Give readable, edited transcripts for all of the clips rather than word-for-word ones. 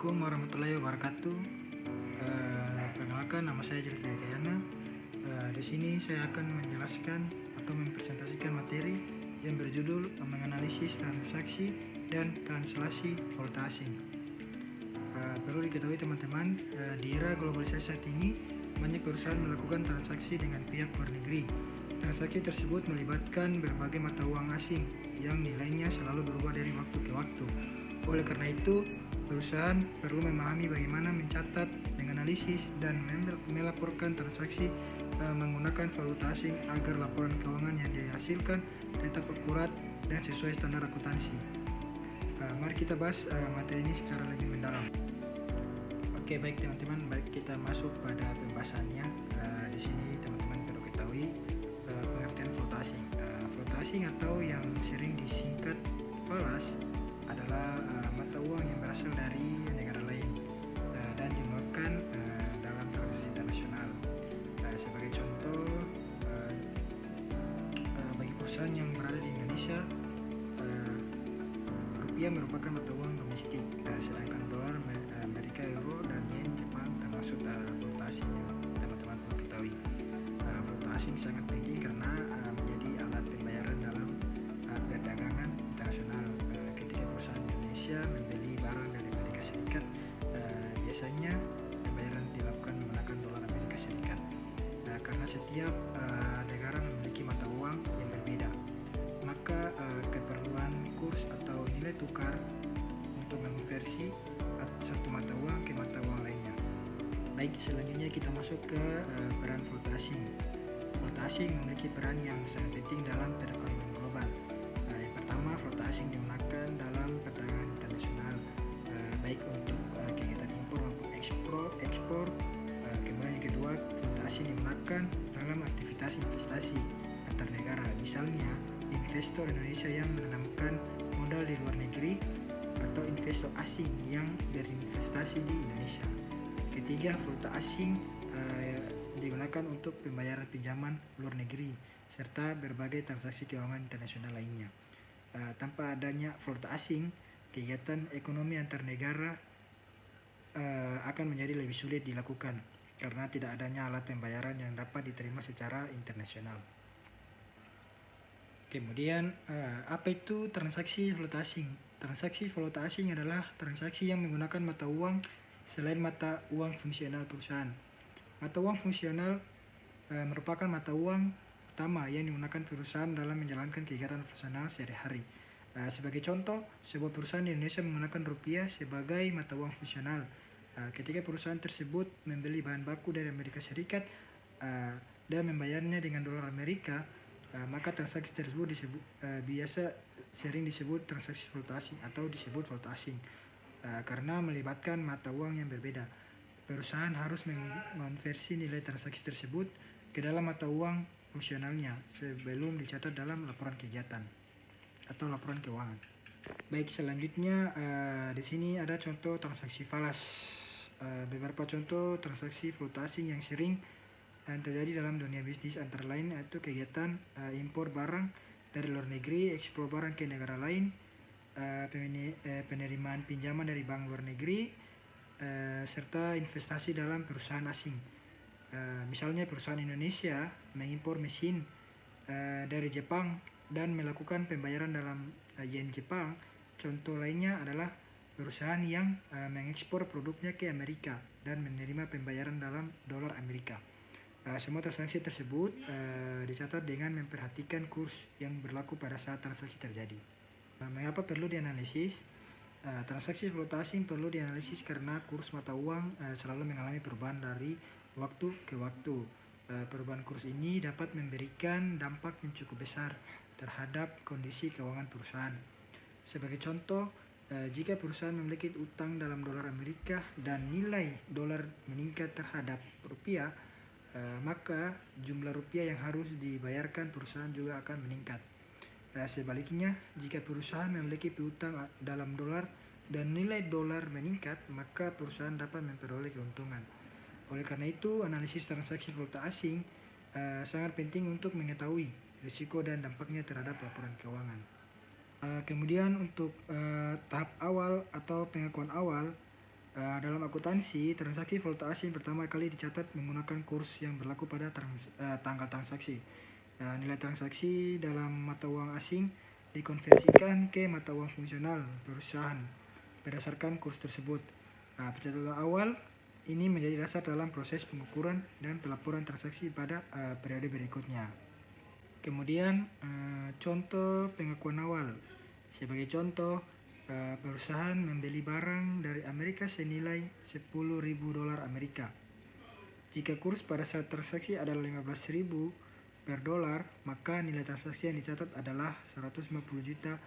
Assalamualaikum warahmatullahi wabarakatuh. Perkenalkan, nama saya Jelika Dayana. Di sini saya akan menjelaskan atau mempresentasikan materi yang berjudul menganalisis transaksi dan translasi valuta asing. Perlu diketahui teman-teman, di era globalisasi saat ini banyak perusahaan melakukan transaksi dengan pihak luar negeri. Transaksi tersebut melibatkan berbagai mata uang asing yang nilainya selalu berubah dari waktu ke waktu. Oleh karena itu, perusahaan perlu memahami bagaimana mencatat, menganalisis, dan melaporkan transaksi menggunakan valuta asing agar laporan keuangan yang dihasilkan tetap akurat dan sesuai standar akuntansi. Mari kita bahas materi ini secara lebih mendalam. Oke, baik teman-teman, baik kita masuk pada pembahasannya. Di sini teman-teman perlu ketahui pengertian valuta asing. Valuta asing atau yang sering disingkat VALAS adalah mata uang yang berasal dari negara lain dan digunakan dalam transaksi internasional. Sebagai contoh, bagi perusahaan yang berada di Indonesia, rupiah merupakan mata uang domestik, sedangkan dolar Amerika, euro, dan yen Jepang termasuk valuta asing yang teman-teman perlu ketahui. Valuta asing sangat penting karena menjadi alat pembayaran dalam perdagangan internasional. Ketika perusahaan Indonesia membeli barang dari Amerika Serikat, biasanya pembayaran dilakukan menggunakan dolar Amerika Serikat. Karena setiap negara memiliki mata uang yang berbeda, maka keperluan kurs atau nilai tukar untuk mengonversi satu mata uang ke mata uang lainnya. Baik, selanjutnya kita masuk ke peran valuta asing. Valuta asing memiliki peran yang sangat penting dalam perekonomian global. Yang pertama, valuta asing digunakan dalam perdagangan internasional, baik untuk kegiatan impor maupun ekspor. Kemudian yang kedua, valuta asing digunakan dalam aktivitas investasi antar negara. Misalnya, investor Indonesia yang menanamkan modal di luar negeri atau investor asing yang berinvestasi di Indonesia. Ketiga, valuta asing digunakan untuk pembayaran pinjaman luar negeri serta berbagai transaksi keuangan internasional lainnya. Tanpa adanya valuta asing, kegiatan ekonomi antar negara akan menjadi lebih sulit dilakukan karena tidak adanya alat pembayaran yang dapat diterima secara internasional. Kemudian, apa itu transaksi valuta asing? Transaksi valuta asing adalah transaksi yang menggunakan mata uang selain mata uang fungsional perusahaan. Mata uang fungsional merupakan mata uang utama yang digunakan perusahaan dalam menjalankan kegiatan operasional sehari-hari. Sebagai contoh, sebuah perusahaan di Indonesia menggunakan rupiah sebagai mata uang fungsional. Ketika perusahaan tersebut membeli bahan baku dari Amerika Serikat dan membayarnya dengan dolar Amerika, maka transaksi tersebut biasa sering disebut transaksi valuta asing atau disebut valuta asing karena melibatkan mata uang yang berbeda. Perusahaan harus mengonversi nilai transaksi tersebut ke dalam mata uang fungsionalnya sebelum dicatat dalam laporan kegiatan atau laporan keuangan. Baik, selanjutnya di sini ada contoh transaksi falas. Beberapa contoh transaksi valuta asing yang sering terjadi dalam dunia bisnis antara lain yaitu kegiatan impor barang dari luar negeri, ekspor barang ke negara lain, penerimaan pinjaman dari bank luar negeri, serta investasi dalam perusahaan asing. Misalnya perusahaan Indonesia mengimpor mesin dari Jepang dan melakukan pembayaran dalam yen Jepang. Contoh lainnya adalah perusahaan yang mengekspor produknya ke Amerika dan menerima pembayaran dalam dolar Amerika. Semua transaksi tersebut dicatat dengan memperhatikan kurs yang berlaku pada saat transaksi terjadi. Mengapa perlu dianalisis? Transaksi valuta asing perlu dianalisis karena kurs mata uang selalu mengalami perubahan dari waktu ke waktu. Perubahan kurs ini dapat memberikan dampak yang cukup besar terhadap kondisi keuangan perusahaan. Sebagai contoh, jika perusahaan memiliki utang dalam dolar Amerika dan nilai dolar meningkat terhadap rupiah, maka jumlah rupiah yang harus dibayarkan perusahaan juga akan meningkat. Sebaliknya, jika perusahaan memiliki piutang dalam dolar dan nilai dolar meningkat, maka perusahaan dapat memperoleh keuntungan. Oleh karena itu, analisis transaksi valuta asing sangat penting untuk mengetahui risiko dan dampaknya terhadap laporan keuangan. Kemudian untuk tahap awal atau pengakuan awal, Dalam akuntansi, transaksi valuta asing pertama kali dicatat menggunakan kurs yang berlaku pada tanggal transaksi. Nilai transaksi dalam mata uang asing dikonversikan ke mata uang fungsional perusahaan berdasarkan kurs tersebut. Pencatatan awal ini menjadi dasar dalam proses pengukuran dan pelaporan transaksi pada periode berikutnya. Kemudian contoh pengakuan awal. Sebagai contoh, perusahaan membeli barang dari Amerika senilai $10.000 Amerika. Jika kurs pada saat transaksi adalah 15.000 per dolar, maka nilai transaksi yang dicatat adalah 150 juta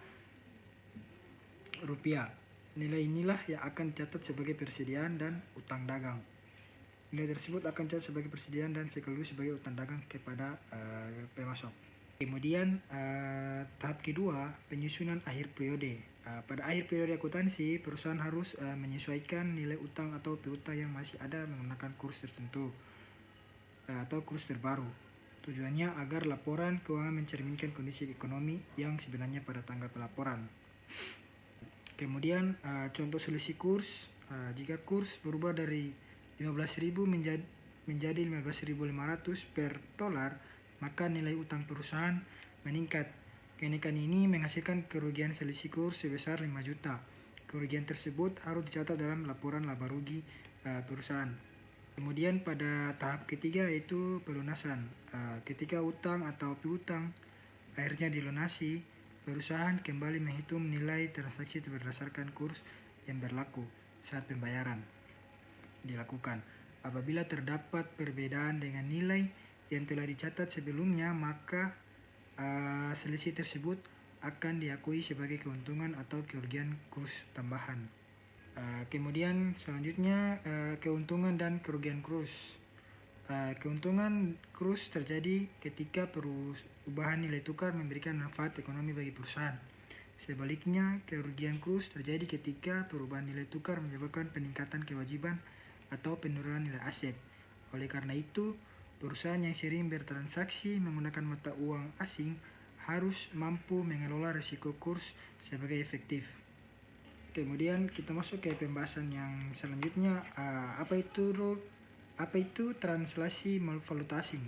rupiah. Nilai inilah yang akan dicatat sebagai persediaan dan utang dagang. Nilai tersebut akan dicatat sebagai persediaan dan sekaligus sebagai utang dagang kepada pemasok. Kemudian tahap kedua, penyusunan akhir periode. Pada akhir periode akuntansi, perusahaan harus menyesuaikan nilai utang atau piutang yang masih ada menggunakan kurs tertentu atau kurs terbaru. Tujuannya agar laporan keuangan mencerminkan kondisi ekonomi yang sebenarnya pada tanggal pelaporan. Kemudian contoh selisih kurs. Jika kurs berubah dari 15.000 menjadi 15.500 per dolar, maka nilai utang perusahaan meningkat. Kenaikan ini menghasilkan kerugian selisih kurs sebesar 5 juta. Kerugian tersebut harus dicatat dalam laporan laba rugi perusahaan. Kemudian pada tahap ketiga yaitu pelunasan. Ketika utang atau piutang akhirnya dilunasi, perusahaan kembali menghitung nilai transaksi berdasarkan kurs yang berlaku saat pembayaran dilakukan. Apabila terdapat perbedaan dengan nilai yang telah dicatat sebelumnya, maka selisih tersebut akan diakui sebagai keuntungan atau kerugian kurs tambahan. Kemudian selanjutnya keuntungan dan kerugian kurs. Keuntungan kurs terjadi ketika perubahan nilai tukar memberikan manfaat ekonomi bagi perusahaan. Sebaliknya, kerugian kurs terjadi ketika perubahan nilai tukar menyebabkan peningkatan kewajiban atau penurunan nilai aset. Oleh karena itu, perusahaan yang sering bertransaksi menggunakan mata uang asing harus mampu mengelola risiko kurs sebagai efektif. Kemudian kita masuk ke pembahasan yang selanjutnya, apa itu translasi valuta asing.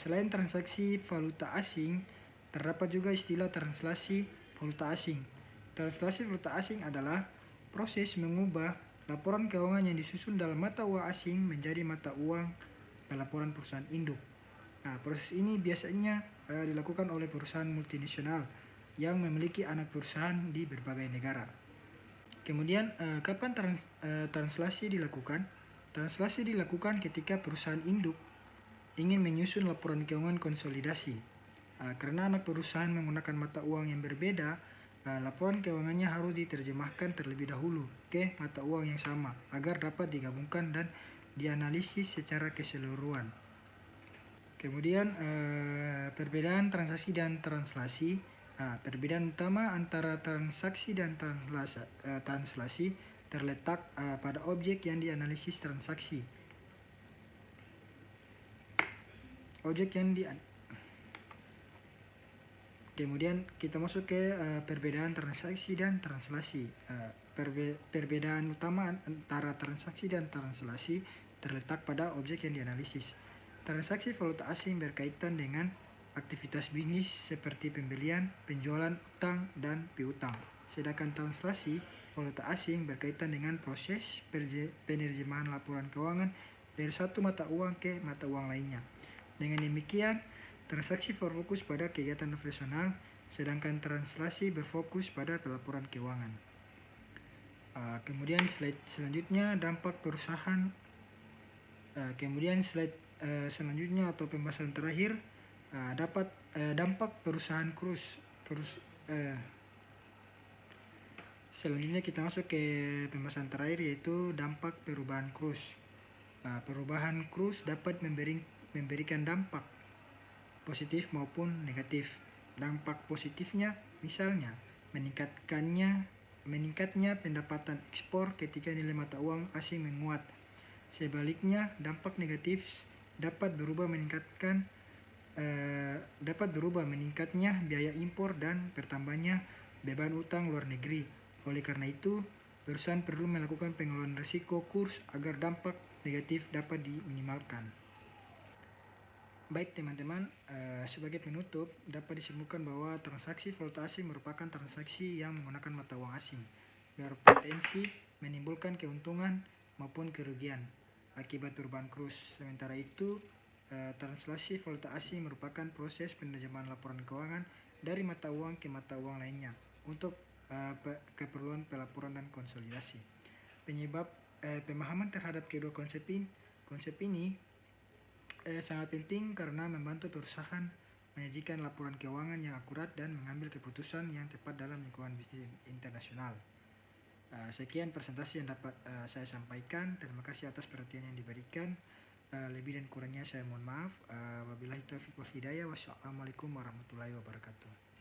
Selain transaksi valuta asing, terdapat juga istilah translasi valuta asing. Translasi valuta asing adalah proses mengubah laporan keuangan yang disusun dalam mata uang asing menjadi mata uang pelaporan perusahaan induk. Proses ini biasanya dilakukan oleh perusahaan multinasional yang memiliki anak perusahaan di berbagai negara. Kemudian, kapan translasi dilakukan? Translasi dilakukan ketika perusahaan induk ingin menyusun laporan keuangan konsolidasi. Karena anak perusahaan menggunakan mata uang yang berbeda, laporan keuangannya harus diterjemahkan terlebih dahulu ke mata uang yang sama agar dapat digabungkan dan dianalisis secara keseluruhan. Kemudian perbedaan transaksi dan translasi. Perbedaan utama antara transaksi dan translasi terletak pada objek yang dianalisis transaksi. Kemudian kita masuk ke perbedaan transaksi dan translasi. Perbedaan utama antara transaksi dan translasi terletak pada objek yang dianalisis. Transaksi valuta asing berkaitan dengan aktivitas bisnis seperti pembelian, penjualan, utang, dan piutang. Sedangkan translasi valuta asing berkaitan dengan proses penerjemahan laporan keuangan dari satu mata uang ke mata uang lainnya. Dengan demikian, transaksi berfokus pada kegiatan operasional, sedangkan translasi berfokus pada pelaporan keuangan. Kemudian slide selanjutnya dampak perusahaan. Selanjutnya atau pembahasan terakhir, dampak perusahaan kurs. Selanjutnya kita masuk ke pembahasan terakhir yaitu dampak perubahan kurs. Perubahan kurs dapat memberikan dampak positif maupun negatif. Dampak positifnya misalnya meningkatnya pendapatan ekspor ketika nilai mata uang asing menguat. Sebaliknya, dampak negatif dapat berubah meningkatnya biaya impor dan bertambahnya beban utang luar negeri. Oleh karena itu, Perusahaan perlu melakukan pengelolaan risiko kurs agar dampak negatif dapat diminimalkan. Baik teman-teman, sebagai penutup dapat disimpulkan bahwa transaksi valuta asing merupakan transaksi yang menggunakan mata uang asing, berpotensi menimbulkan keuntungan maupun kerugian akibat perubahan kurs. Sementara itu, translasi valuta asing merupakan proses penerjemahan laporan keuangan dari mata uang ke mata uang lainnya untuk keperluan pelaporan dan konsolidasi. Pemahaman terhadap kedua konsep ini sangat penting karena membantu perusahaan menyajikan laporan keuangan yang akurat dan mengambil keputusan yang tepat dalam lingkungan bisnis internasional. Sekian presentasi yang dapat saya sampaikan. Terima kasih atas perhatian yang diberikan. Lebih dan kurangnya saya mohon maaf. Wabillahi taufiq wal hidayah. Wassalamualaikum warahmatullahi wabarakatuh.